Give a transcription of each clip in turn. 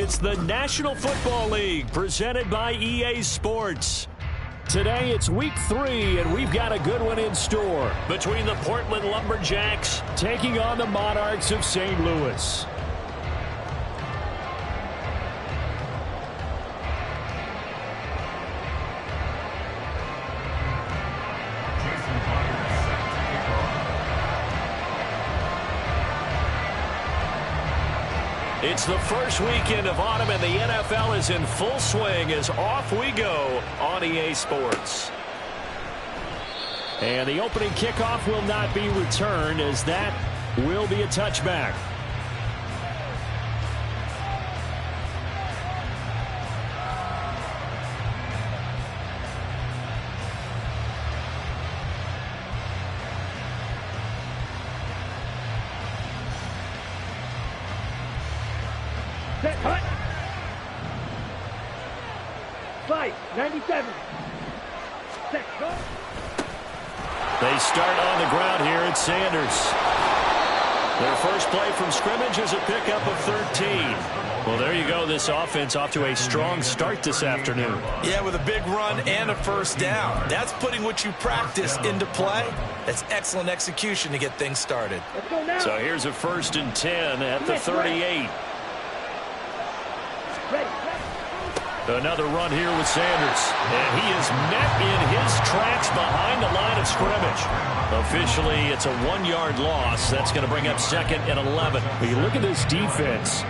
It's the National Football League presented by EA Sports. Today it's week 3, and we've got a good one in store between the Portland Lumberjacks taking on the Monarchs of St. Louis. It's the first weekend of autumn, and the NFL is in full swing as off we go on EA Sports. And the opening kickoff will not be returned, as that will be a touchback. Cut. Fight, 97. Set, go. They start on the ground here at Sanders. Their first play from scrimmage is a pickup of 13. Well, there you go. This offense off to a strong start this afternoon. Yeah, with a big run and a first down. That's putting what you practice into play. That's excellent execution to get things started. Let's go now. So here's a 1st and 10 at the 38. Ready. Another run here with Sanders. And he is met in his tracks behind the line of scrimmage. Officially, it's a 1-yard loss. That's going to bring up 2nd and 11. When you look at this defense,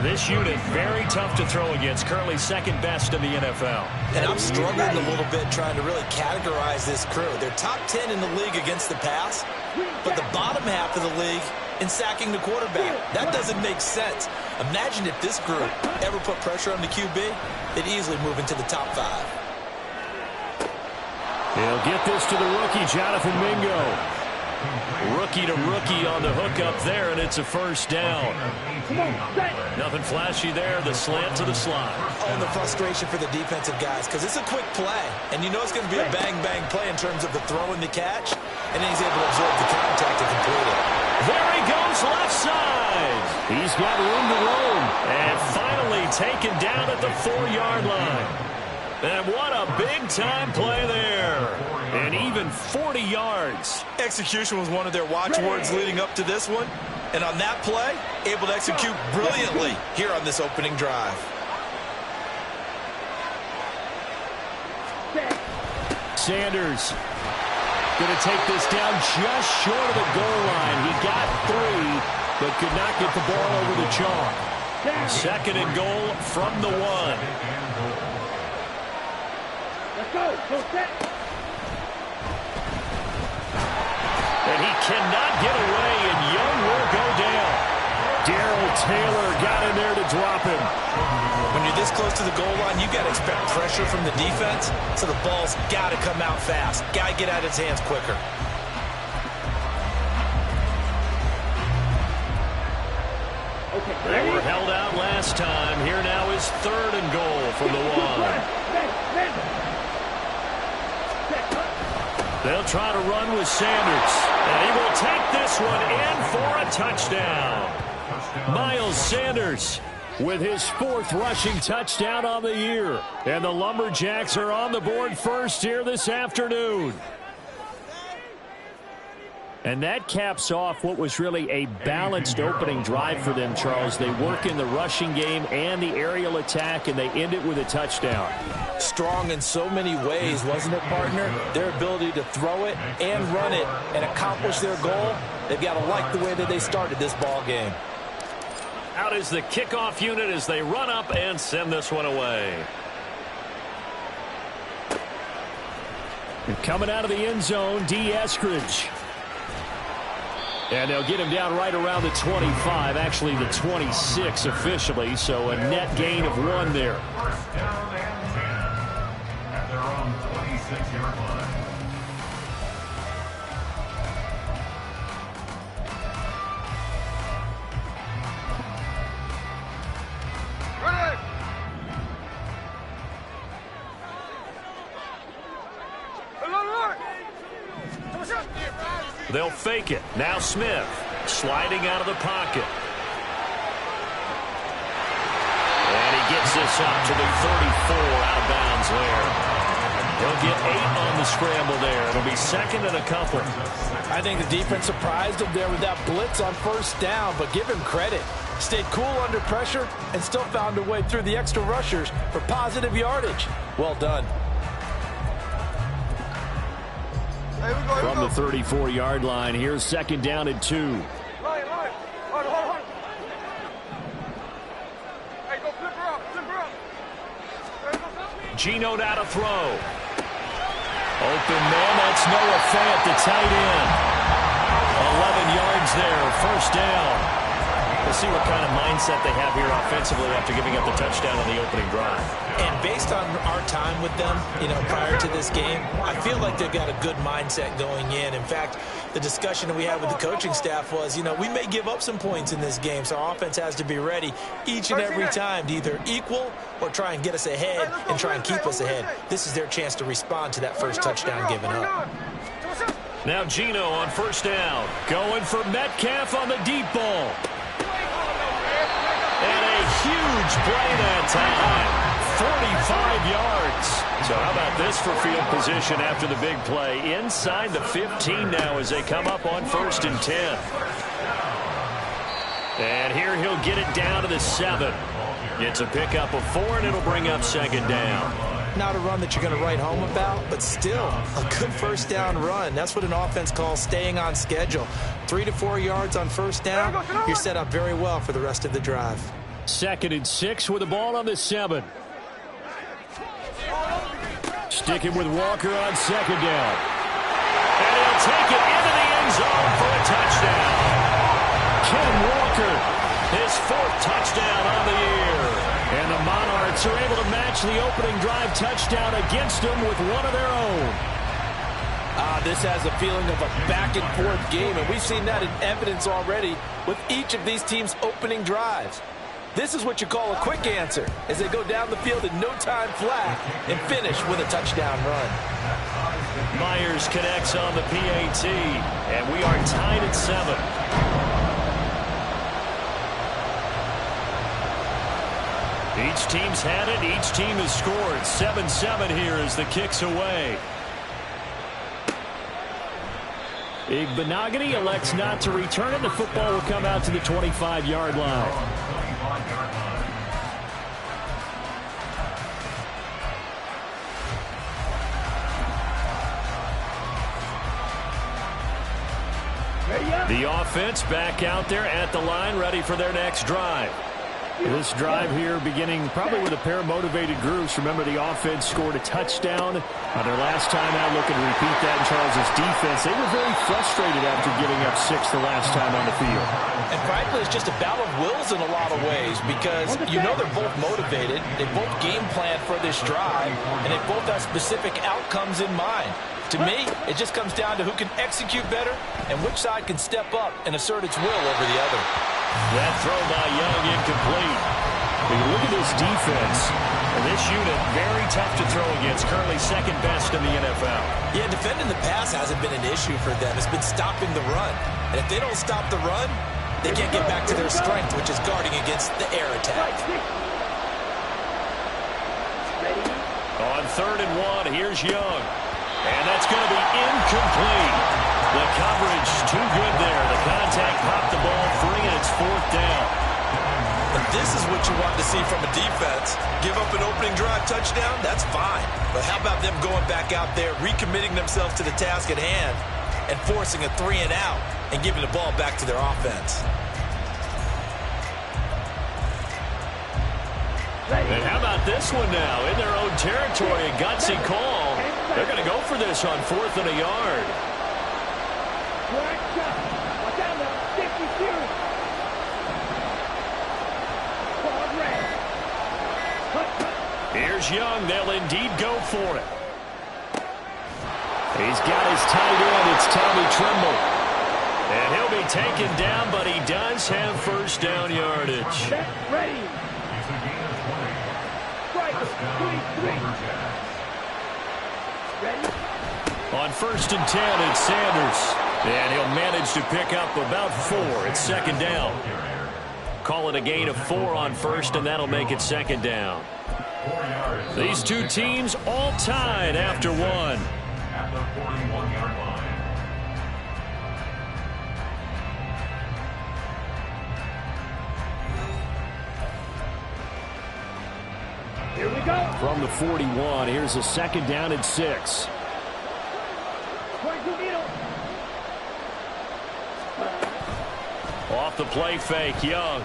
this unit very tough to throw against. Currently second best in the NFL. And I'm struggling a little bit trying to really categorize this crew. They're top 10 in the league against the pass, but the bottom half of the league in sacking the quarterback. That doesn't make sense. Imagine if this group ever put pressure on the QB, they'd easily move into the top 5. He'll get this to the rookie, Jonathan Mingo. Rookie to rookie on the hook up there, and it's a first down. Nothing flashy there. The slant to the slot. Oh, and the frustration for the defensive guys, because it's a quick play, and you know it's going to be a bang-bang play in terms of the throw and the catch, and then he's able to absorb the contact and complete it. There he goes, left side. He's got room to roam, and finally taken down at the 4-yard line. And what a big-time play there. And even 40 yards. Execution was one of their watchwords leading up to this one. And on that play, able to execute brilliantly here on this opening drive. Sanders going to take this down just short of the goal line. He got 3, but could not get the ball over the chalk. 2nd and goal from the 1. Let's go. Go set. And he cannot get away, and Young will go down. Darrell Taylor got in there to drop him. When you're this close to the goal line, you got to expect pressure from the defense, so the ball's got to come out fast. Got to get out of his hands quicker. They were held out last time. Here now is 3rd and goal from the 1. They'll try to run with Sanders, and he will take this one in for a touchdown. Miles Sanders with his 4th rushing touchdown on the year. And the Lumberjacks are on the board first here this afternoon. And that caps off what was really a balanced opening drive for them, Charles. They work in the rushing game and the aerial attack, and they end it with a touchdown. Strong in so many ways, wasn't it, partner? Their ability to throw it and run it and accomplish their goal, they've got to like the way that they started this ball game. Out is the kickoff unit as they run up and send this one away. And coming out of the end zone, D. Eskridge. And they'll get him down right around the 25, actually the 26 officially, so a net gain of 1 there. First down and 10 at their own 26-yard line. They'll fake it. Now Smith sliding out of the pocket. this up to the 34 out of bounds there. He'll get 8 on the scramble there. It'll be second and a couple. I think the defense surprised him there with that blitz on first down, but give him credit. Stayed cool under pressure and still found a way through the extra rushers for positive yardage. Well done. From the 34-yard line, here's second down and 2. Geno now to throw. Open man, that's Noah Fant, the tight end. 11 yards there, first down. We'll see what kind of mindset they have here offensively after giving up the touchdown on the opening drive. And based on our time with them, prior to this game, I feel like they've got a good mindset going in. In fact, the discussion that we had with the coaching staff was, we may give up some points in this game, so our offense has to be ready each and every time to either equal or try and get us ahead and try and keep us ahead. This is their chance to respond to that first touchdown given up. Now Geno on first down, going for Metcalf on the deep ball. And a huge play that time, 45 yards. So how about this for field position after the big play? Inside the 15 now as they come up on first and 10. And here he'll get it down to the 7. It's a pickup of 4, and it'll bring up second down. Not a run that you're going to write home about, but still a good first down run. That's what an offense calls staying on schedule. 3 to 4 yards on first down, you're set up very well for the rest of the drive. Second and 6 with the ball on the 7. Sticking with Walker on second down. And he'll take it into the end zone for a touchdown. Ken Walker, his 4th touchdown on the year. And the Monarchs are able to match the opening drive touchdown against them with one of their own. This has a feeling of a back-and-forth game, and we've seen that in evidence already with each of these teams' opening drives. This is what you call a quick answer, as they go down the field in no time flat and finish with a touchdown run. Myers connects on the PAT, and we are tied at 7. Each team's had it. Each team has scored. 7-7 here as the kick's away. Igbenogany elects not to return it. The football will come out to the 25-yard line. The offense back out there at the line, ready for their next drive. This drive here beginning probably with a pair of motivated groups. Remember, the offense scored a touchdown on their last time out, looking to repeat that in Charles' defense. They were very frustrated after giving up 6 the last time on the field. And frankly, it's just a battle of wills in a lot of ways, because they're both motivated. They both game plan for this drive, and they both have specific outcomes in mind. To me, it just comes down to who can execute better and which side can step up and assert its will over the other. That throw by Young incomplete. When you look at this defense, this unit very tough to throw against, currently second best in the NFL. Yeah, defending the pass hasn't been an issue for them. It's been stopping the run. And if they don't stop the run, they can't get back to their strength, which is guarding against the air attack. On 3rd and 1, here's Young. And that's going to be incomplete. The coverage too good there. The contact popped the ball free, and it's 4th down. But this is what you want to see from a defense. Give up an opening drive touchdown, that's fine. But how about them going back out there, recommitting themselves to the task at hand, and forcing a 3 and out, and giving the ball back to their offense. And how about this one now? In their own territory, a gutsy call. They're going to go for this on 4th and a yard. Here's Young. They'll indeed go for it. He's got his tight end. It's Tommy Tremble. And he'll be taken down, but he does have first down yardage. Ready. Ready. On 1st and 10, it's Sanders. And he'll manage to pick up about 4. It's 2nd down. call it a gain of 4 on first, and that'll make it second down. 4 yards. These two teams all tied after one. At the 41-yard line. Here we go. From the 41, here's a second down and 6. 22 meters. Off the play fake, Young.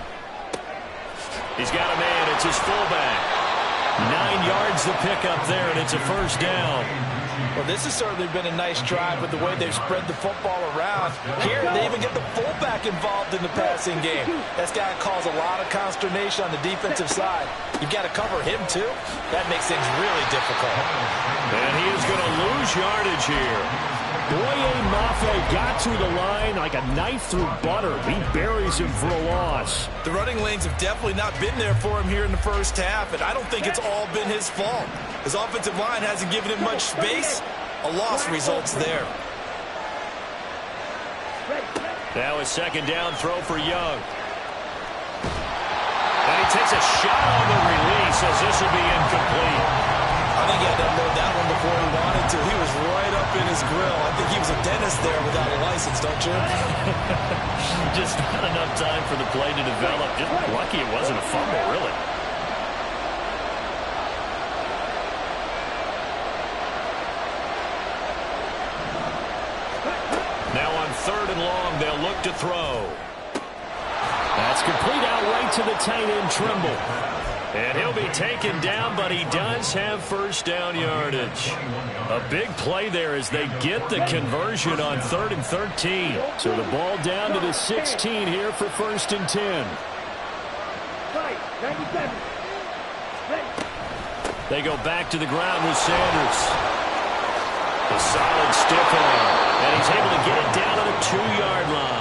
He's got a man. It's his fullback. 9 yards to pick up there, and it's a first down. Well, this has certainly been a nice drive with the way they've spread the football around. Here, they even get the fullback involved in the passing game. That's got to cause a lot of consternation on the defensive side. You've got to cover him, too. That makes things really difficult. And he is going to lose yardage here. Boye Mafe got to the line like a knife through butter. He buries him for a loss. The running lanes have definitely not been there for him here in the first half, and I don't think it's all been his fault. His offensive line hasn't given him much space. A loss results there. Now a second down throw for Young. And he takes a shot on the release as this will be incomplete. I think he had to unload that one before he wanted to. He was right up in his grill. I think he was a dentist there without a license, don't you? Just not enough time for the play to develop. Just lucky it wasn't a fumble, really. Now on 3rd and long, they'll look to throw. That's complete out right to the tight end, Trimble. And he'll be taken down, but he does have first down yardage. A big play there as they get the conversion on 3rd and 13. So the ball down to the 16 here for 1st and 10. 97. They go back to the ground with Sanders. A solid stiff arm. And he's able to get it down to the 2-yard line.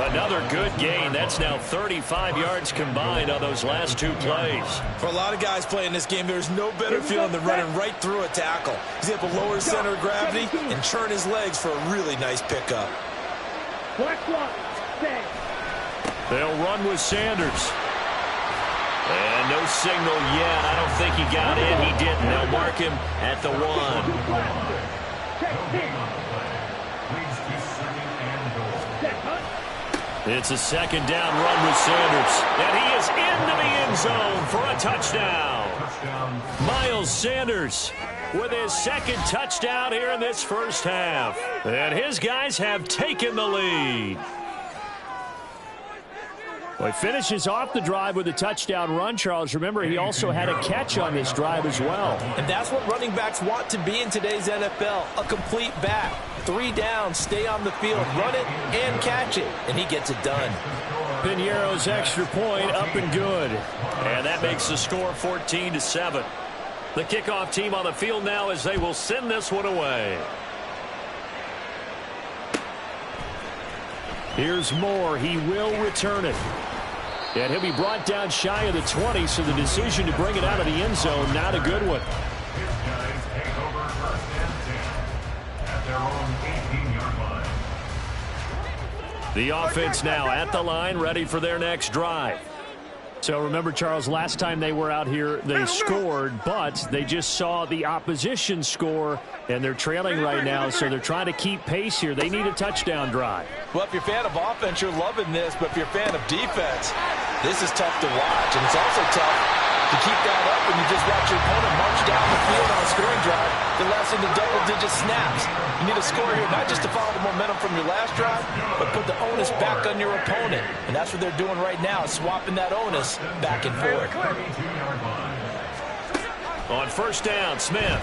Another good gain. That's now 35 yards combined on those last 2 plays. For a lot of guys playing this game, there's no better feeling than running right through a tackle. He's able to lower his center of gravity and churn his legs for a really nice pickup. They'll run with Sanders. And no signal yet. I don't think he got in. He didn't. They'll mark him at the 1. It's a second down run with Sanders. And he is into the end zone for a touchdown. Miles Sanders with his 2nd touchdown here in this first half. And his guys have taken the lead. Well, he finishes off the drive with a touchdown run, Charles. Remember, he also had a catch on this drive as well. And that's what running backs want to be in today's NFL, a complete back. 3 downs, stay on the field, run it, and catch it. And he gets it done. Piñeiro's extra point up and good. And that makes the score 14-7. The kickoff team on the field now as they will send this one away. Here's Moore. He will return it. And he'll be brought down shy of the 20, so the decision to bring it out of the end zone, not a good one. His guys take over 1st and 10 at their own 18-yard line. The offense now at the line, ready for their next drive. So remember, Charles, last time they were out here, they scored, but they just saw the opposition score, and they're trailing right now, so they're trying to keep pace here. They need a touchdown drive. Well, if you're a fan of offense, you're loving this, but if you're a fan of defense, this is tough to watch, and it's also tough to keep that up when you just watch your opponent march down the field on a scoring drive that lasts into double-digit snaps. You need a score here, not just to follow the momentum from your last drive, but put the onus back on your opponent. And that's what they're doing right now, swapping that onus back and forth. On 1st down, Smith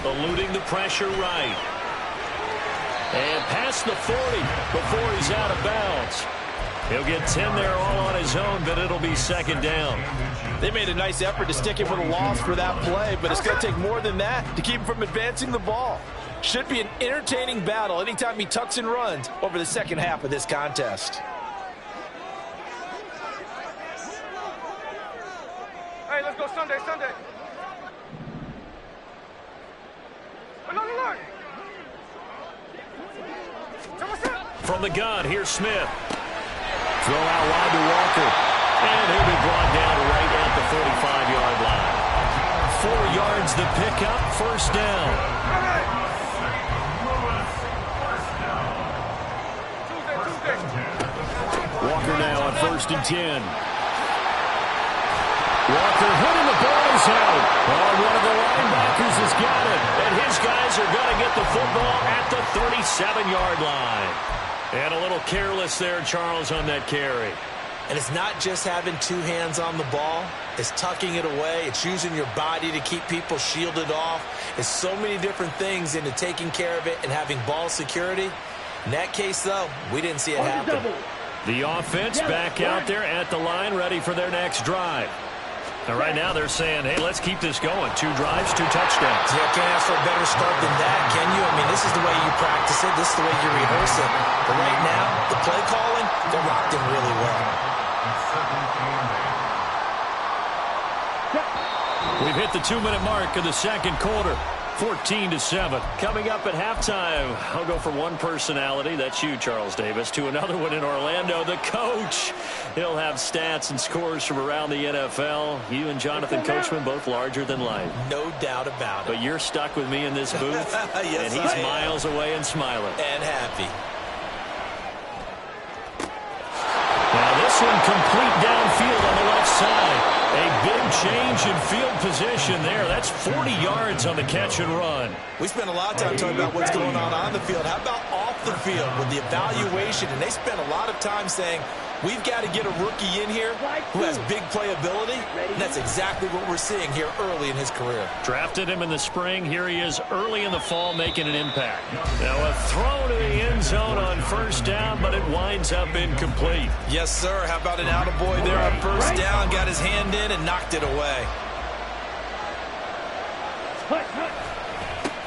eluding the pressure right. And past the 40 before he's out of bounds. He'll get 10 there all on his own, but it'll be 2nd down. They made a nice effort to stick him with a loss for that play, but it's going to take more than that to keep him from advancing the ball. Should be an entertaining battle anytime he tucks and runs over the second half of this contest. Hey, let's go Sunday. From the gun, here's Smith. Throw out wide to Walker. And he'll be brought down right at the 45-yard line. 4 yards the pickup, first down. Walker now on 1st and 10. Walker hitting the ball is out. Oh, one of the linebackers has got it. And his guys are going to get the football at the 37-yard line. And a little careless there, Charles, on that carry. And it's not just having 2 hands on the ball. It's tucking it away. It's using your body to keep people shielded off. It's so many different things into taking care of it and having ball security. In that case, though, we didn't see it happen. The offense back out there at the line, ready for their next drive. And right now they're saying, hey, let's keep this going. 2 drives, 2 touchdowns. Yeah, can't ask for a better start than that, can you? I mean, this is the way you practice it. This is the way you rehearse it. But right now, the play calling, they're locked in really well. We've hit the 2-minute mark of the second quarter. 14-7. Coming up at halftime, I'll go from one personality, that's you, Charles Davis, to another one in Orlando, the coach. He'll have stats and scores from around the NFL. You and Jonathan Coachman, both larger than life. No doubt about it. But you're stuck with me in this booth, yes, and he's miles away and smiling. And happy. Now this one complete downfield on the left side. A big change in field position there. That's 40 yards on the catch and run. We spent a lot of time talking about what's going on the field. How about off the field with the evaluation? And they spent a lot of time saying, we've got to get a rookie in here who has big playability. And that's exactly what we're seeing here early in his career. Drafted him in the spring. Here he is early in the fall making an impact. Now a throw to the end zone on first down, but it winds up incomplete. Yes, sir. How about an attaboy there on first down? Got his hand in and knocked it away.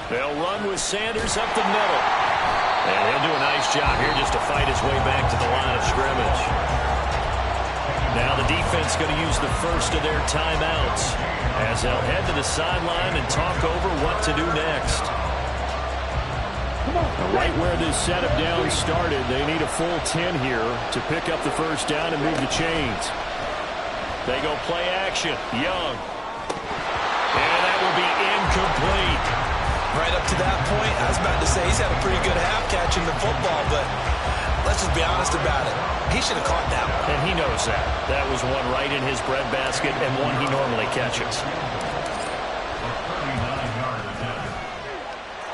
They'll run with Sanders up the middle. And he'll do a nice job here just to fight his way back to the line of scrimmage. Now the defense going to use the first of their timeouts as they'll head to the sideline and talk over what to do next. Right where this set of downs started, they need a full 10 here to pick up the first down and move the chains. They go play action. Young. And that will be incomplete. Right up to that point, I was about to say he's had a pretty good half catching the football, but let's just be honest about it. He should have caught that one. And he knows that. That was one right in his breadbasket and one he normally catches.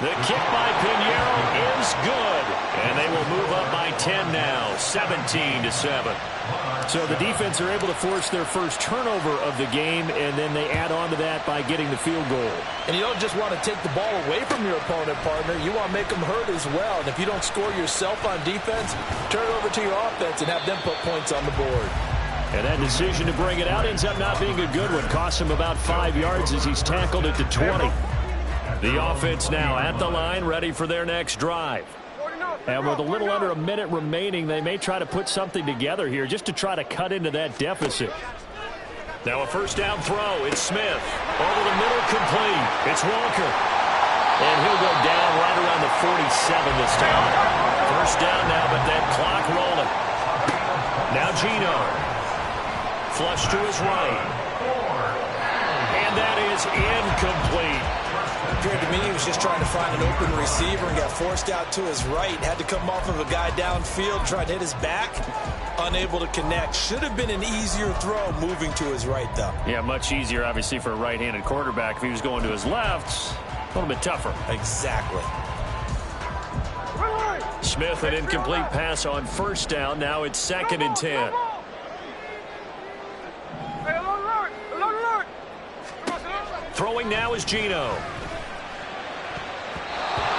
The kick by Pinheiro is good. And they will move up by 10 now, 17-7. So the defense are able to force their first turnover of the game, and then they add on to that by getting the field goal. And you don't just want to take the ball away from your opponent, partner. You want to make them hurt as well. And if you don't score yourself on defense, turn it over to your offense and have them put points on the board. And that decision to bring it out ends up not being a good one. Costs him about 5 yards as he's tackled at the 20. The offense now at the line, ready for their next drive. And with a little under a minute remaining, they may try to put something together here just to try to cut into that deficit. Now a first down throw. It's Smith. Over the middle, complete. It's Walker. And he'll go down right around the 47 this time. First down now, but that clock rolling. Now Geno. Flush to his right. And that is incomplete. Appeared to me he was just trying to find an open receiver and got forced out to his right. Had to come off of a guy downfield, tried to hit his back. Unable to connect. Should have been an easier throw moving to his right, though. Yeah, much easier, obviously, for a right-handed quarterback. If he was going to his left, a little bit tougher. Exactly. Smith, an incomplete pass on first down. Now it's 2nd and 10. Throwing now is Geno.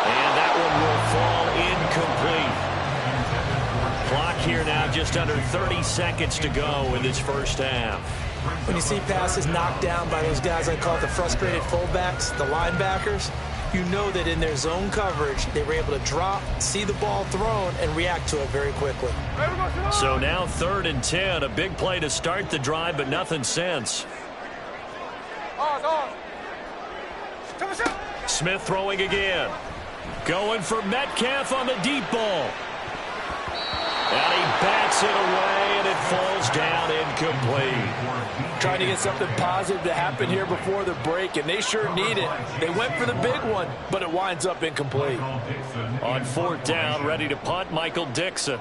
And that one will fall incomplete. Clock here now, just under 30 seconds to go in this first half. When you see passes knocked down by those guys I call the frustrated fullbacks, the linebackers, you know that in their zone coverage, they were able to drop, see the ball thrown, and react to it very quickly. So now 3rd and 10, a big play to start the drive, but nothing since. Smith throwing again. Going for Metcalf on the deep ball. And he bats it away, and it falls down incomplete. Trying to get something positive to happen here before the break, and they sure need it. They went for the big one, but it winds up incomplete. On fourth down, ready to punt, Michael Dixon.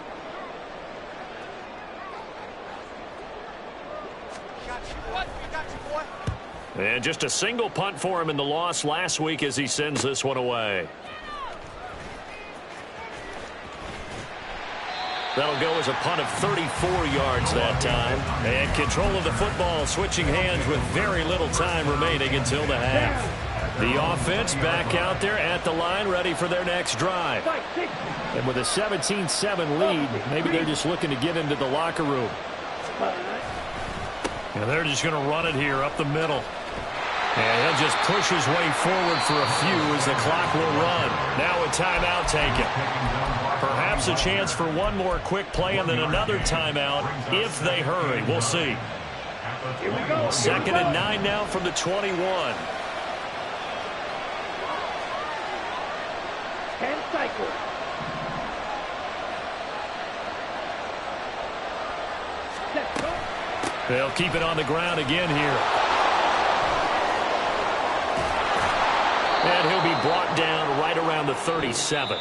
And just a single punt for him in the loss last week as he sends this one away. That'll go as a punt of 34 yards that time. And control of the football switching hands with very little time remaining until the half. The offense back out there at the line ready for their next drive. And with a 17-7 lead, maybe they're just looking to get into the locker room. And they're just going to run it here up the middle. And he'll just push his way forward for a few as the clock will run. Now a timeout taken. Perhaps a chance for one more quick play and then another timeout if they hurry. We'll see. Second and 9 now from the 21. 10 cycles. They'll keep it on the ground again here. And he'll be brought down right around the 37.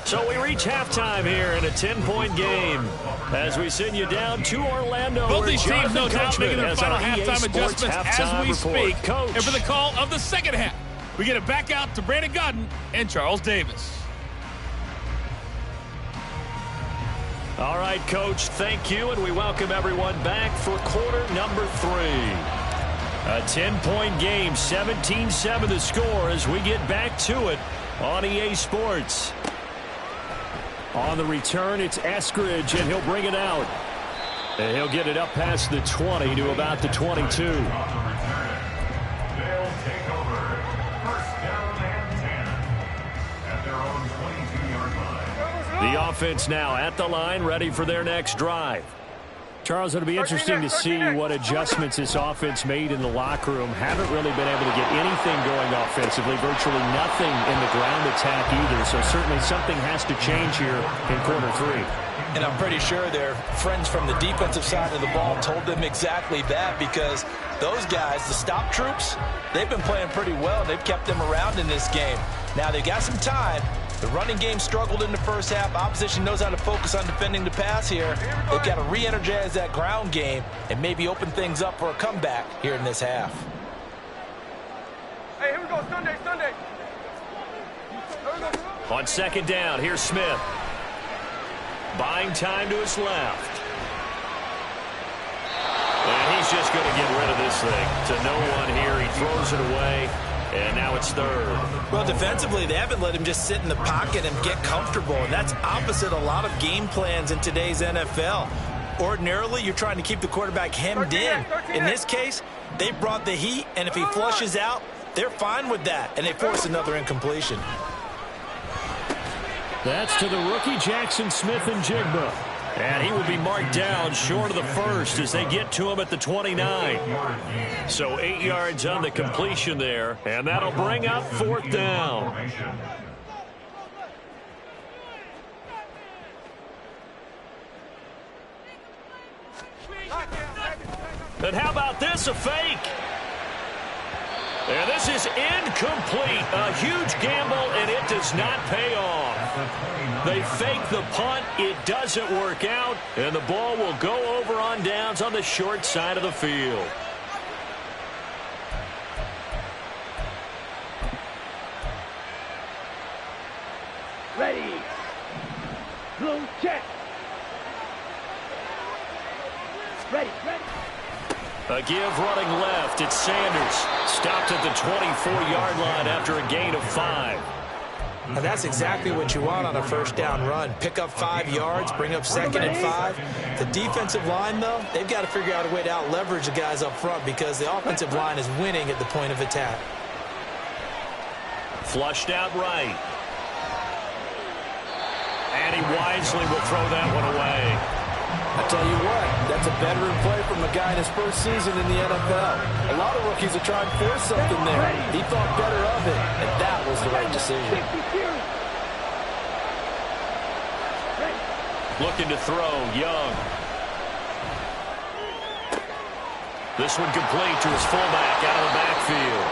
So we reach halftime here in a 10-point game as we send you down to Orlando. Both these teams, no doubt, making their final halftime adjustments as we speak. Coach. And for the call of the second half, we get it back out to Brandon Gaudin and Charles Davis. All right, Coach, thank you, and we welcome everyone back for quarter number 3. A 10-point game, 17-7 the score as we get back to it on EA Sports. On the return, it's Eskridge, and he'll bring it out. And he'll get it up past the 20 to about the 22. They'll take over. First down and 10 at their own 22-yard line. The offense now at the line, ready for their next drive. Charles, it'll be interesting to see what adjustments this offense made in the locker room. Haven't really been able to get anything going offensively, virtually nothing in the ground attack either. So certainly something has to change here in quarter 3. And I'm pretty sure their friends from the defensive side of the ball told them exactly that, because those guys, the stop troops, they've been playing pretty well. They've kept them around in this game. Now they've got some time. The running game struggled in the first half. Opposition knows how to focus on defending the pass here. They've got to re-energize that ground game and maybe open things up for a comeback here in this half. Hey, here we go, Sunday. On second down, here's Smith. Buying time to his left. And he's just going to get rid of this thing to no one here. He throws it away. And now it's third. Well, defensively, they haven't let him just sit in the pocket and get comfortable. And that's opposite a lot of game plans in today's NFL. Ordinarily, you're trying to keep the quarterback hemmed in. In this case, they brought the heat, and if he flushes out, they're fine with that. And they force another incompletion. That's to the rookie, Jackson Smith-Njigba. And he will be marked down short of the first as they get to him at the 29. So 8 yards on the completion there, and that'll bring up fourth down. And how about this, a fake? And this is incomplete. A huge gamble, and it does not pay off. They fake the punt. It doesn't work out, and the ball will go over on downs on the short side of the field. Ready. Blue check. Ready. A give running left. It's Sanders. Stopped at the 24-yard line after a gain of 5. And that's exactly what you want on a first down run. Pick up 5 yards, bring up second and 5. The defensive line, though, they've got to figure out a way to out-leverage the guys up front because the offensive line is winning at the point of attack. Flushed out right. And he wisely will throw that one away. I tell you what, that's a veteran play from a guy in his first season in the NFL. A lot of rookies are trying to force something there. He thought better of it, and that was the right decision. Looking to throw, Young. This one complete to his fullback out of the backfield.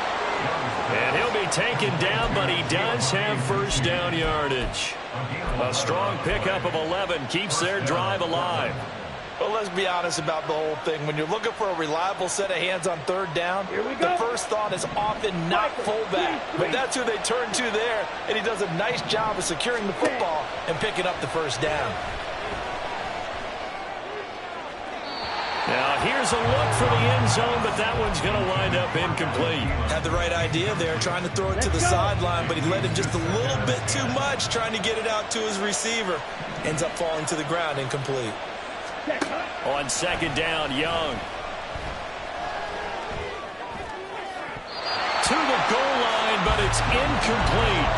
And he'll be taken down, but he does have first down yardage. A strong pickup of 11 keeps their drive alive. Well, let's be honest about the whole thing. When you're looking for a reliable set of hands on third down, the first thought is often not fullback. But that's who they turn to there, and he does a nice job of securing the football and picking up the first down. Now, here's a look for the end zone, but that one's going to wind up incomplete. Had the right idea there, trying to throw it to the sideline, but he led him just a little bit too much, trying to get it out to his receiver. Ends up falling to the ground, incomplete. On second down, Young. To the goal line, but it's incomplete.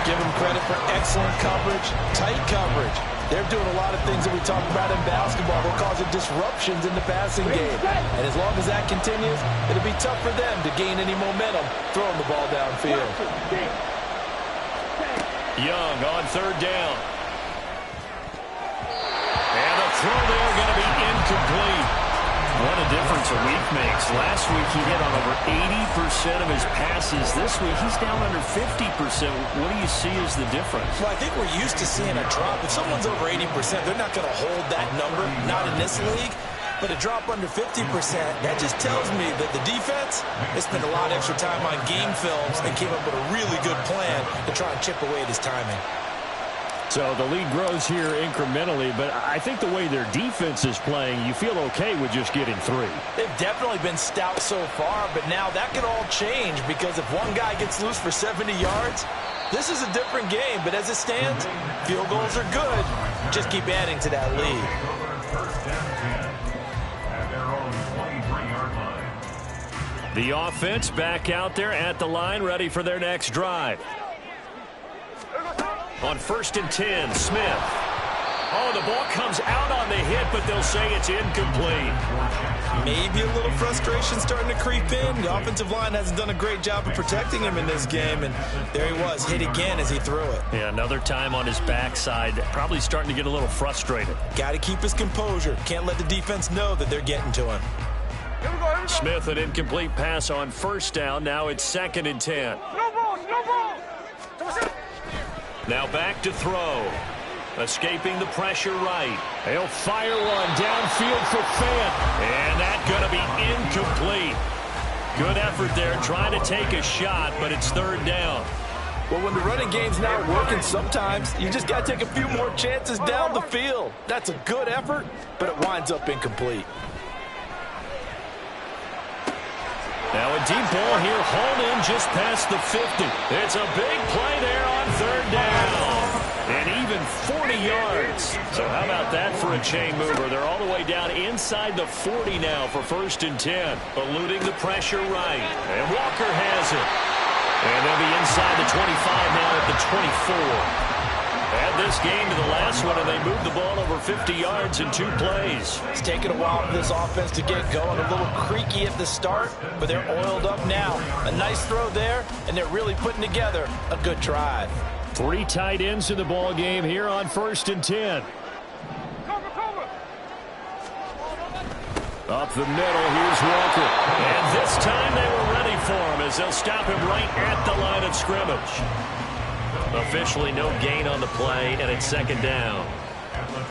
Give him credit for excellent coverage, tight coverage. They're doing a lot of things that we talk about in basketball. They're causing disruptions in the passing game. And as long as that continues, it'll be tough for them to gain any momentum throwing the ball downfield. Young on third down. And the throw there going to be incomplete. What a difference a week makes. Last week he hit on over 80% of his passes. This week he's down under 50%. What do you see as the difference? Well, I think we're used to seeing a drop. If someone's over 80%, they're not going to hold that number, not in this league. But a drop under 50%, that just tells me that the defense, they spent a lot of extra time on game films and came up with a really good plan to try and chip away at his timing. So the lead grows here incrementally, but I think the way their defense is playing, you feel okay with just getting 3. They've definitely been stout so far, but now that could all change because if one guy gets loose for 70 yards, this is a different game. But as it stands, field goals are good. Just keep adding to that lead. The offense back out there at the line, ready for their next drive. On 1st and 10, Smith. Oh, the ball comes out on the hit, but they'll say it's incomplete. Maybe a little frustration starting to creep in. The offensive line hasn't done a great job of protecting him in this game, and there he was, hit again as he threw it. Yeah, another time on his backside, probably starting to get a little frustrated. Got to keep his composure. Can't let the defense know that they're getting to him. Smith, an incomplete pass on 1st down. Now it's 2nd and 10. Now back to throw. Escaping the pressure right. He'll fire one downfield for Fant. And that's going to be incomplete. Good effort there trying to take a shot, but it's 3rd down. Well, when the running game's not working, sometimes you just got to take a few more chances down the field. That's a good effort, but it winds up incomplete. Now a deep ball here, hauled in just past the 50. It's a big play there on 3rd down. And even 40 yards. So how about that for a chain mover? They're all the way down inside the 40 now for 1st and 10. Eluding the pressure right. And Walker has it. And they'll be inside the 25 now at the 24. Add this game to the last one, and they moved the ball over 50 yards in 2 plays. It's taken a while for this offense to get going. A little creaky at the start, but they're oiled up now. A nice throw there, and they're really putting together a good drive. 3 tight ends in the ball game here on 1st and 10. Up the middle, here's Walker. And this time they were ready for him as they'll stop him right at the line of scrimmage. Officially no gain on the play, and it's 2nd down.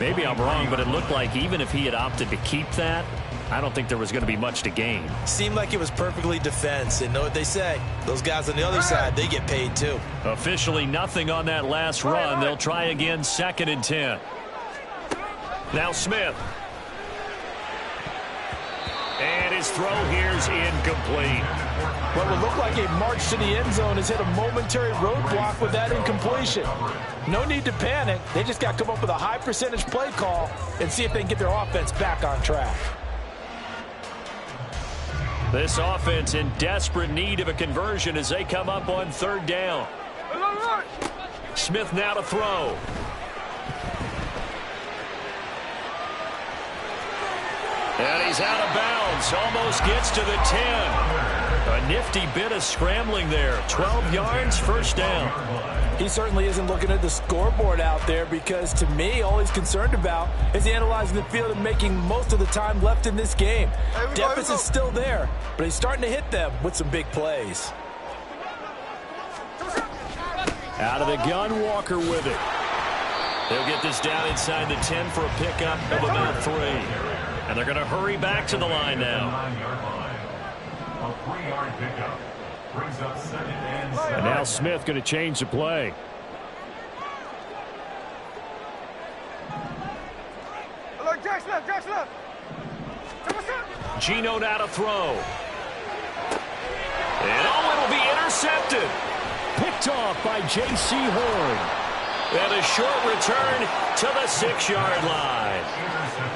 Maybe I'm wrong, but it looked like even if he had opted to keep that, I don't think there was going to be much to gain. Seemed like it was perfectly defense, and know what they say. Those guys on the other side, they get paid too. Officially nothing on that last run. They'll try again, 2nd and 10. Now Smith. And his throw here's incomplete. What would look like a march to the end zone has hit a momentary roadblock with that incompletion. No need to panic. They just got to come up with a high percentage play call and see if they can get their offense back on track. This offense in desperate need of a conversion as they come up on 3rd down. Smith now to throw. And he's out of bounds. Almost gets to the 10. A nifty bit of scrambling there. 12 yards, first down. He certainly isn't looking at the scoreboard out there because, to me, all he's concerned about is analyzing the field and making most of the time left in this game. Deficit's still there, but he's starting to hit them with some big plays. Out of the gun, Walker with it. They'll get this down inside the 10 for a pickup of about 3. And they're going to hurry back to the line now. 9-yard line. A 3-yard pickup brings up 2nd and 7. And now Smith going to change the play. Geno now to throw. And it'll be intercepted. Picked off by J.C. Horn. And a short return to the 6-yard line.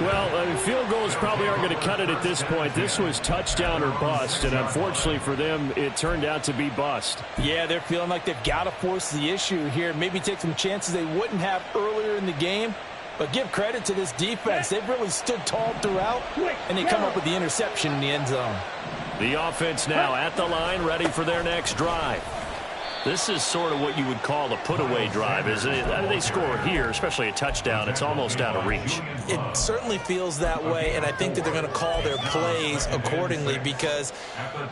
Well, field goals probably aren't going to cut it at this point. This was touchdown or bust, and unfortunately for them, it turned out to be bust. Yeah, they're feeling like they've got to force the issue here. Maybe take some chances they wouldn't have earlier in the game. But give credit to this defense. They've really stood tall throughout, and they come up with the interception in the end zone. The offense now at the line, ready for their next drive. This is sort of what you would call a put-away drive, isn't it? They score here, especially a touchdown. It's almost out of reach. It certainly feels that way, and I think that they're going to call their plays accordingly because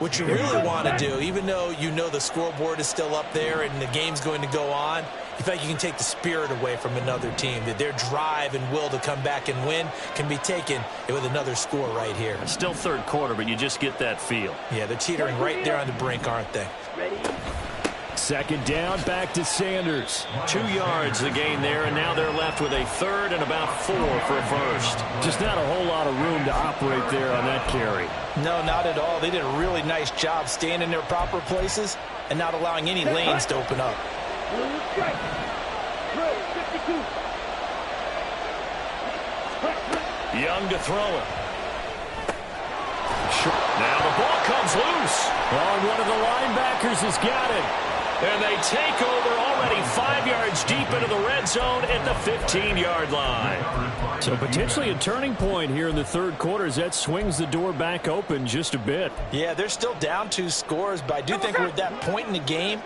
what you really want to do, even though you know the scoreboard is still up there and the game's going to go on, you feel like you can take the spirit away from another team, that their drive and will to come back and win can be taken with another score right here. It's still third quarter, but you just get that feel. Yeah, they're teetering right there on the brink, aren't they? Ready. Second down, back to Sanders. 2 yards the gain there, and now they're left with a third and about 4 for a first. Just not a whole lot of room to operate there on that carry. No, not at all. They did a really nice job staying in their proper places and not allowing any lanes to open up. Blue strike. Throw 52. Young to throw it. Now the ball comes loose. Oh, and one of the linebackers has got it. And they take over already 5 yards deep into the red zone at the 15-yard line. So potentially a turning point here in the third quarter as that swings the door back open just a bit. Yeah, they're still down 2 scores, but I do think we're at that point in the game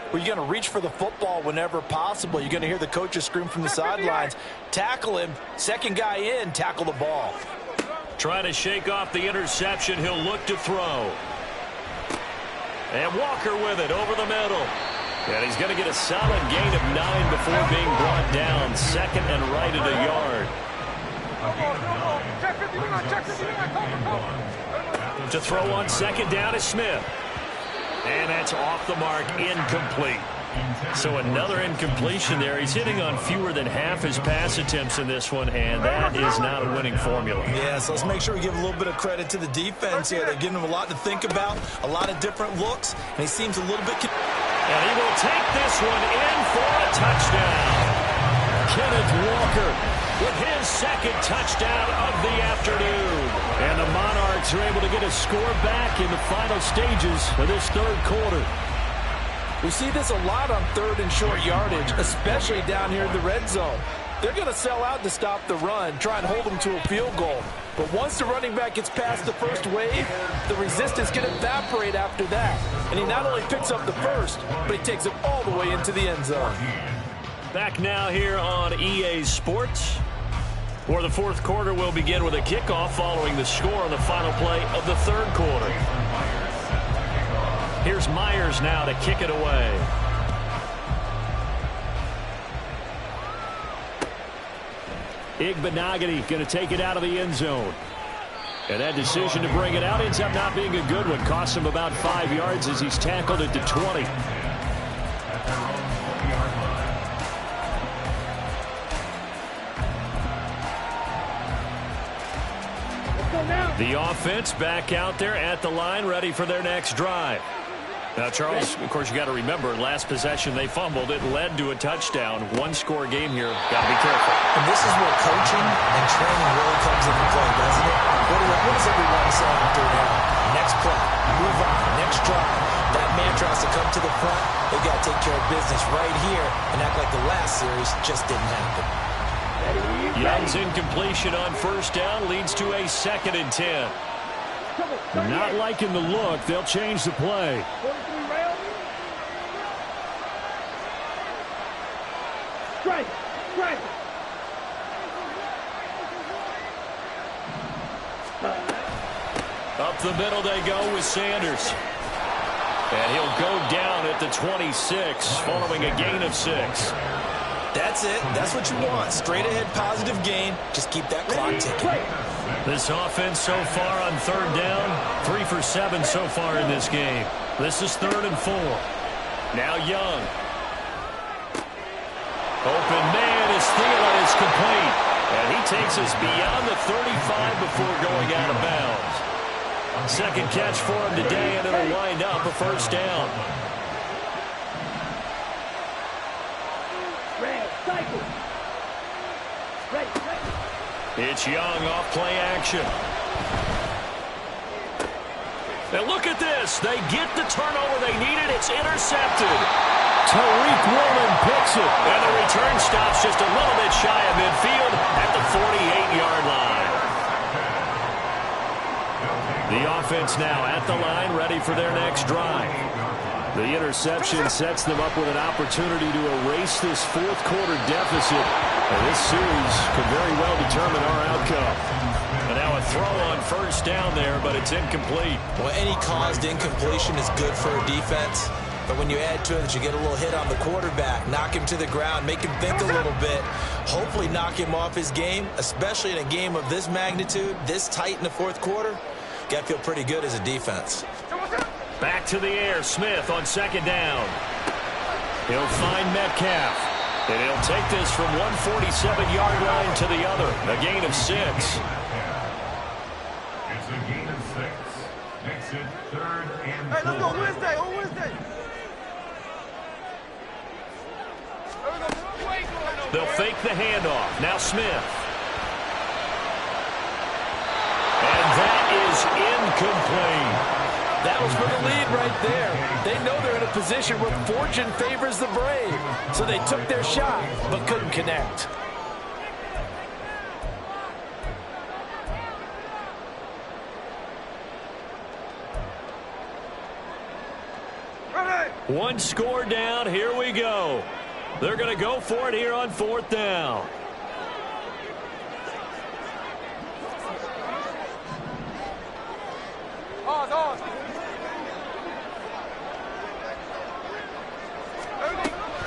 where you're going to reach for the football whenever possible. You're going to hear the coaches scream from the sidelines, tackle him, second guy in, tackle the ball. Trying to shake off the interception. He'll look to throw. And Walker with it over the middle. And he's going to get a solid gain of 9 before being brought down. Second and right at a yard. To throw on second down is Smith. And that's off the mark, incomplete. So another incompletion there. He's hitting on fewer than half his pass attempts in this one, and that is not a winning formula. Yeah, so let's make sure we give a little bit of credit to the defense here. They're giving him a lot to think about, a lot of different looks, and he seems a little bit... And he will take this one in for a touchdown. Kenneth Walker with his second touchdown of the afternoon. And the Monarchs are able to get a score back in the final stages of this third quarter. We see this a lot on third and short yardage, especially down here in the red zone. They're going to sell out to stop the run, try and hold them to a field goal. But once the running back gets past the first wave, the resistance can evaporate after that. And he not only picks up the first, but he takes it all the way into the end zone. Back now here on EA Sports, where the fourth quarter will begin with a kickoff following the score on the final play of the third quarter. Here's Myers now to kick it away. Igbenogany going to take it out of the end zone. And that decision to bring it out ends up not being a good one. Costs him about 5 yards as he's tackled at the 20. The offense back out there at the line, ready for their next drive. Now, Charles, of course, you got to remember, last possession they fumbled. It led to a touchdown. One-score game here. Got to be careful. And this is where coaching and training really comes into play, doesn't it? What does everyone say after now? Next play, move on, next drive. That man tries to come to the front. They got to take care of business right here and act like the last series just didn't happen. Young's incompletion on first down leads to a 2nd and 10. Not liking the look. They'll change the play. 43 rounds. Strike. Strike. Up the middle they go with Sanders. And he'll go down at the 26 following a gain of 6. That's it. That's what you want. Straight ahead positive gain. Just keep that clock ticking. This offense so far on third down, 3 for 7 so far in this game. This is 3rd and 4. Now Young. Open man is Thielen is complete. And he takes us beyond the 35 before going out of bounds. Second catch for him today, and it'll wind up a first down. It's Young off play action. Now look at this. They get the turnover they needed. It's intercepted. Tariq Woolen picks it. And the return stops just a little bit shy of midfield at the 48-yard line. The offense now at the line, ready for their next drive. The interception sets them up with an opportunity to erase this fourth quarter deficit. And this series could very well determine our outcome. And now a throw on first down there, but it's incomplete. Well, any caused incompletion is good for a defense. But when you add to it that you get a little hit on the quarterback, knock him to the ground, make him think a little bit, hopefully knock him off his game, especially in a game of this magnitude, this tight in the fourth quarter, you got to feel pretty good as a defense. Back to the air, Smith on second down. He'll find Metcalf. And he'll take this from 147-yard line to the other. A gain of 6. It's a gain of 6. Makes it 3rd and 4. Hey, let's go Wednesday. On Wednesday. They'll fake the handoff. Now Smith. And that is incomplete. That was for the lead right there. They know they're in a position where fortune favors the brave. So they took their shot, but couldn't connect. One score down. Here we go. They're going to go for it here on 4th down.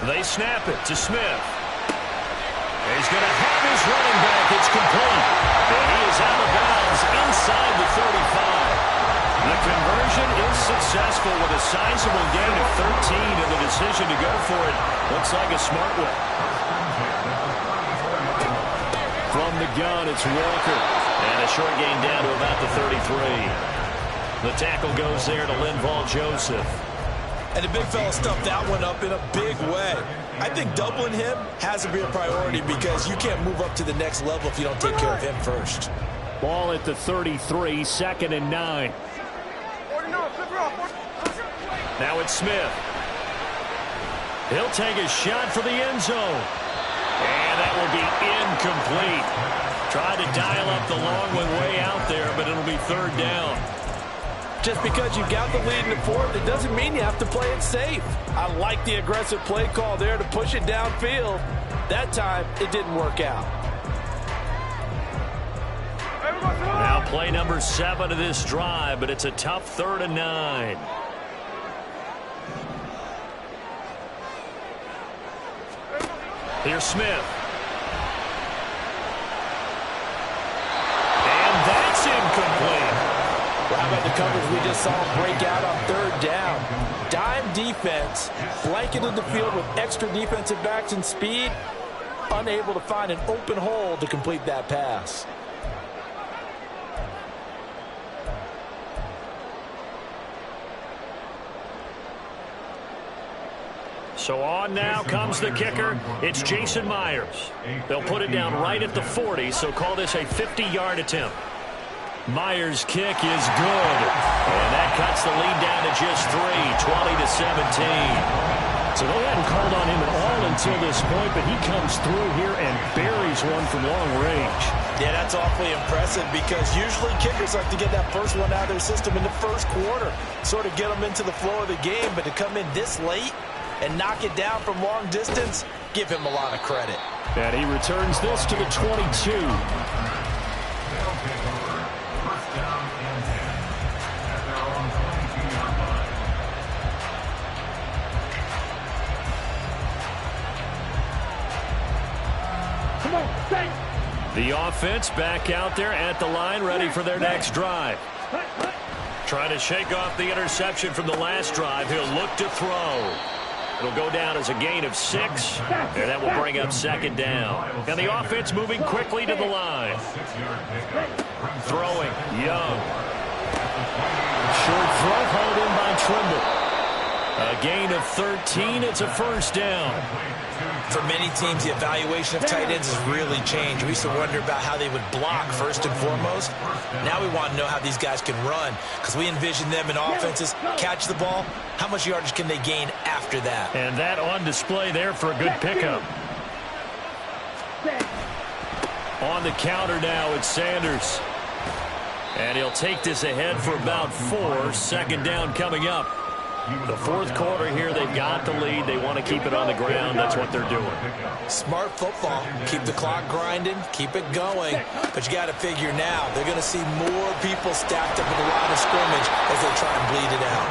They snap it to Smith. He's going to have his running back. It's complete. And he is out of bounds inside the 35. The conversion is successful with a sizable gain of 13, and the decision to go for it looks like a smart one. From the gun, it's Walker. And a short gain down to about the 33. The tackle goes there to Linval Joseph. And the big fella stuffed that one up in a big way. I think doubling him has to be a priority because you can't move up to the next level if you don't take care of him first. Ball at the 33, 2nd and 9. Now it's Smith. He'll take a shot for the end zone. And that will be incomplete. Tried to dial up the long one way out there, but it'll be 3rd down. Just because you got the lead in the fourth, it doesn't mean you have to play it safe. I like the aggressive play call there to push it downfield. That time, it didn't work out. Now play number 7 of this drive, but it's a tough 3rd and 9. Here's Smith. And that's incomplete. Well, how about the coverage we just saw break out on 3rd down? Dime defense, blanketed the field with extra defensive backs and speed, unable to find an open hole to complete that pass. So on now comes the kicker. It's Jason Myers. They'll put it down right at the 40, so call this a 50-yard attempt. Myers' kick is good. And that cuts the lead down to just 3, 20-17. So they hadn't called on him at all until this point, but he comes through here and buries one from long range. Yeah, that's awfully impressive because usually kickers like to get that first one out of their system in the first quarter, sort of get them into the flow of the game, but to come in this late and knock it down from long distance, give him a lot of credit. And he returns this to the 22. The offense back out there at the line, ready for their next drive. Trying to shake off the interception from the last drive. He'll look to throw. It'll go down as a gain of 6, and that will bring up second down. And the offense moving quickly to the line. Throwing, Young. Short throw hauled in by Trimble. A gain of 13. It's a first down. For many teams, the evaluation of tight ends has really changed. We used to wonder about how they would block first and foremost. Now we want to know how these guys can run because we envision them in offenses, catch the ball. How much yardage can they gain after that? And that on display there for a good pickup. On the counter now, it's Sanders. And he'll take this ahead for about 4. Second down coming up. The fourth quarter here, they've got the lead. They want to keep it on the ground. That's what they're doing. Smart football. Keep the clock grinding. Keep it going. But you got to figure now, they're going to see more people stacked up in the line of scrimmage as they try and bleed it out.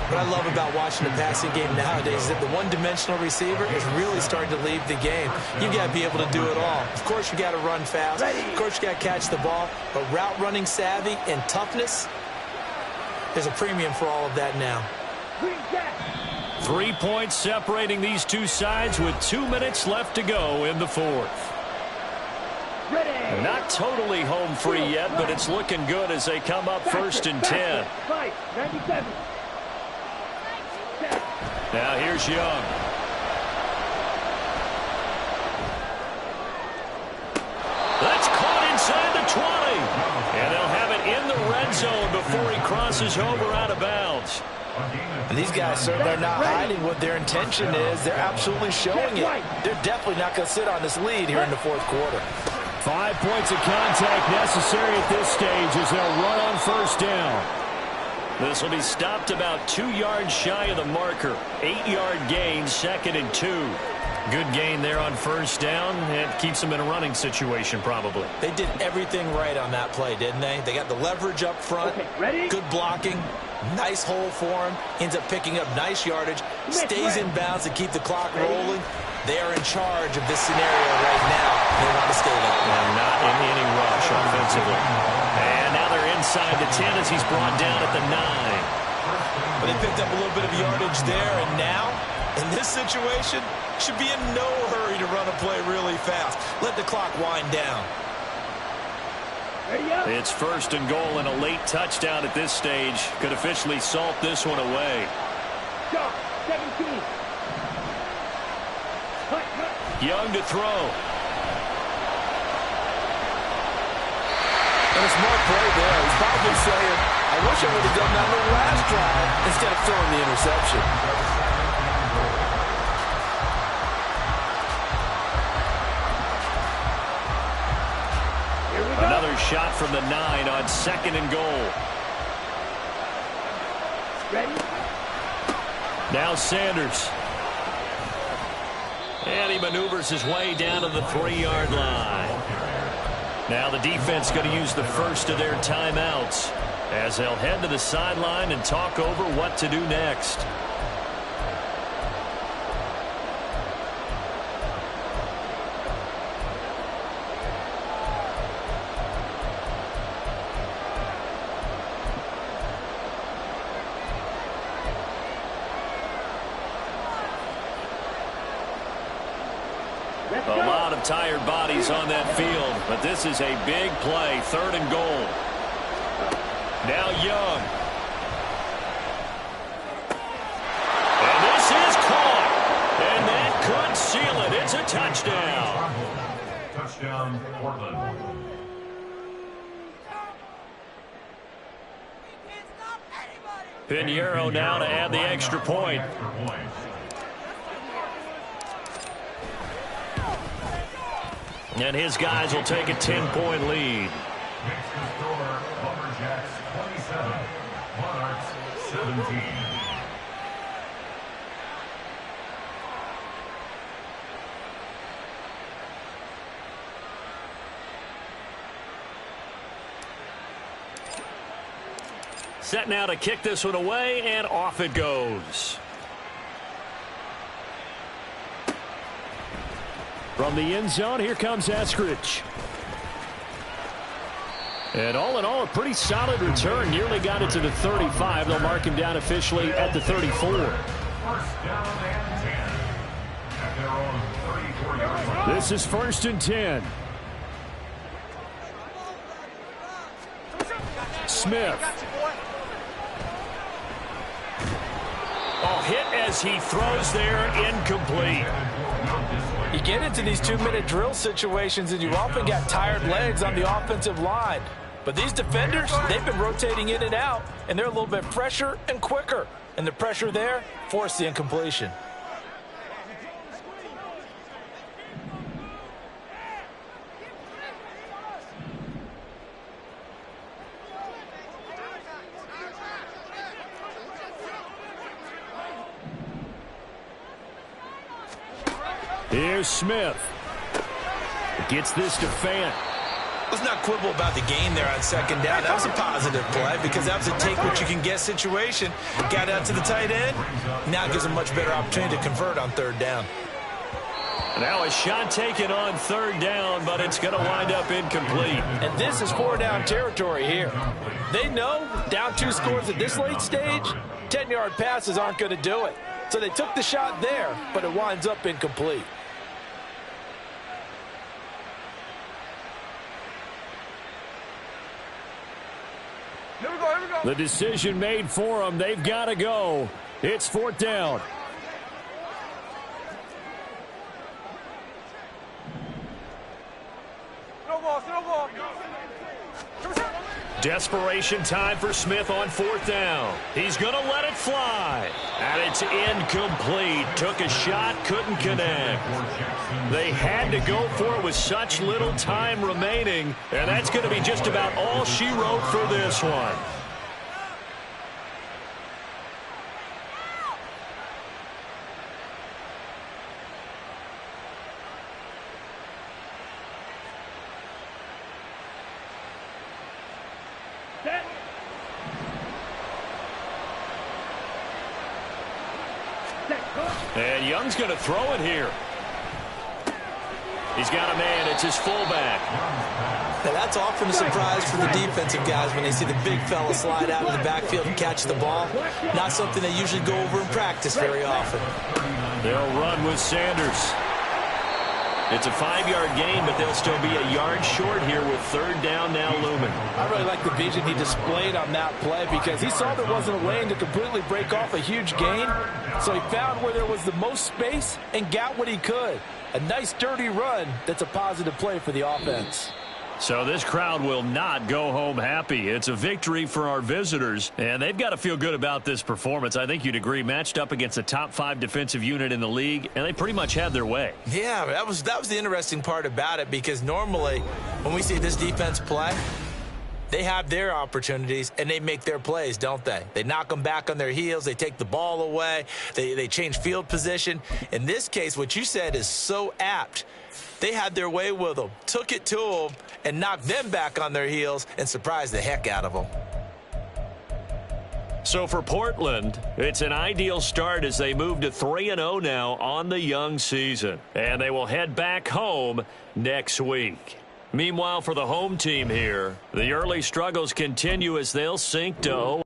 What I love about watching the passing game nowadays is that the one-dimensional receiver is really starting to leave the game. You've got to be able to do it all. Of course, you got to run fast. Of course, you got to catch the ball. But route running savvy and toughness, there's a premium for all of that now. 3 points separating these two sides with 2 minutes left to go in the fourth. Not totally home free yet, but it's looking good as they come up first and 10. Now here's Young. That's caught inside the 20. And they'll have it in the red zone before he crosses over out of bounds. And these guys certainly are not hiding what their intention is. They're absolutely showing it. They're definitely not going to sit on this lead here in the fourth quarter. 5 points of contact necessary at this stage as they'll run on first down. This will be stopped about 2 yards shy of the marker. 8-yard gain, 2nd and 2. Good gain there on first down. It keeps them in a running situation probably. They did everything right on that play, didn't they? They got the leverage up front. Good blocking. Nice hole for him. Ends up picking up nice yardage. Stays in bounds to keep the clock rolling. They are in charge of this scenario right now. They want to stay that way. And not in any rush offensively. And now they're inside the 10 as he's brought down at the 9. But they picked up a little bit of yardage there, and now, in this situation, should be in no hurry to run a play really fast. Let the clock wind down. It's first and goal, and a late touchdown at this stage could officially salt this one away. 17. Young to throw. And a smart play there. He's probably saying, I wish I would have done that on the last drive instead of throwing the interception. Another shot from the 9 on 2nd and goal. Ready? Now Sanders. And he maneuvers his way down to the 3-yard line. Now the defense going to use the first of their timeouts as they'll head to the sideline and talk over what to do next. A lot of tired bodies on that field, but this is a big play, 3rd and goal. Now Young. And this is caught. And that could seal it. It's a touchdown. Touchdown, Portland. Pinheiro now to add the extra point. And his guys will take a 10-point lead. Makes the score Lumberjacks 27, Monarchs 17. Set now to kick this one away, and off it goes. From the end zone, here comes Eskridge. And all in all, a pretty solid return. Nearly got it to the 35. They'll mark him down officially at the 34. First down and 10 at their own 34-yard line. This is 1st and 10. Smith. Oh, hit as he throws there, incomplete. You get into these 2-minute drill situations and you often got tired legs on the offensive line. But these defenders, they've been rotating in and out, and they're a little bit fresher and quicker. And the pressure there forced the incompletion. Here's Smith. Gets this to Fant. Let's not quibble about the gain there on 2nd down. That was a positive play because that was a take-what-you-can-get situation. Got out to the tight end. Now it gives them a much better opportunity to convert on 3rd down. Now a shot taken on 3rd down, but it's going to wind up incomplete. And this is 4-down territory here. They know down 2 scores at this late stage, 10-yard passes aren't going to do it. So they took the shot there, but it winds up incomplete. The decision made for them. They've got to go. It's 4th down. Desperation time for Smith on 4th down. He's going to let it fly. And it's incomplete. Took a shot, couldn't connect. They had to go for it with such little time remaining. And that's going to be just about all she wrote for this one. And Young's going to throw it here. He's got a man. It's his fullback. Now that's often a surprise for the defensive guys when they see the big fella slide out of the backfield and catch the ball. Not something they usually go over in practice very often. They'll run with Sanders. It's a 5-yard gain, but they'll still be a yard short here with 3rd down now looming. I really like the vision he displayed on that play because he saw there wasn't a lane to completely break off a huge gain. So he found where there was the most space and got what he could. A nice, dirty run that's a positive play for the offense. So this crowd will not go home happy. It's a victory for our visitors, and they've got to feel good about this performance. I think you'd agree, matched up against a top 5 defensive unit in the league, and they pretty much had their way. Yeah, that was the interesting part about it because normally when we see this defense play, they have their opportunities and they make their plays, don't they? They knock them back on their heels. They take the ball away. They change field position. In this case, what you said is so apt. They had their way with them, took it to them, and knocked them back on their heels and surprised the heck out of them. So for Portland, it's an ideal start as they move to 3-0 now on the young season. And they will head back home next week. Meanwhile, for the home team here, the early struggles continue as they'll sink to 0.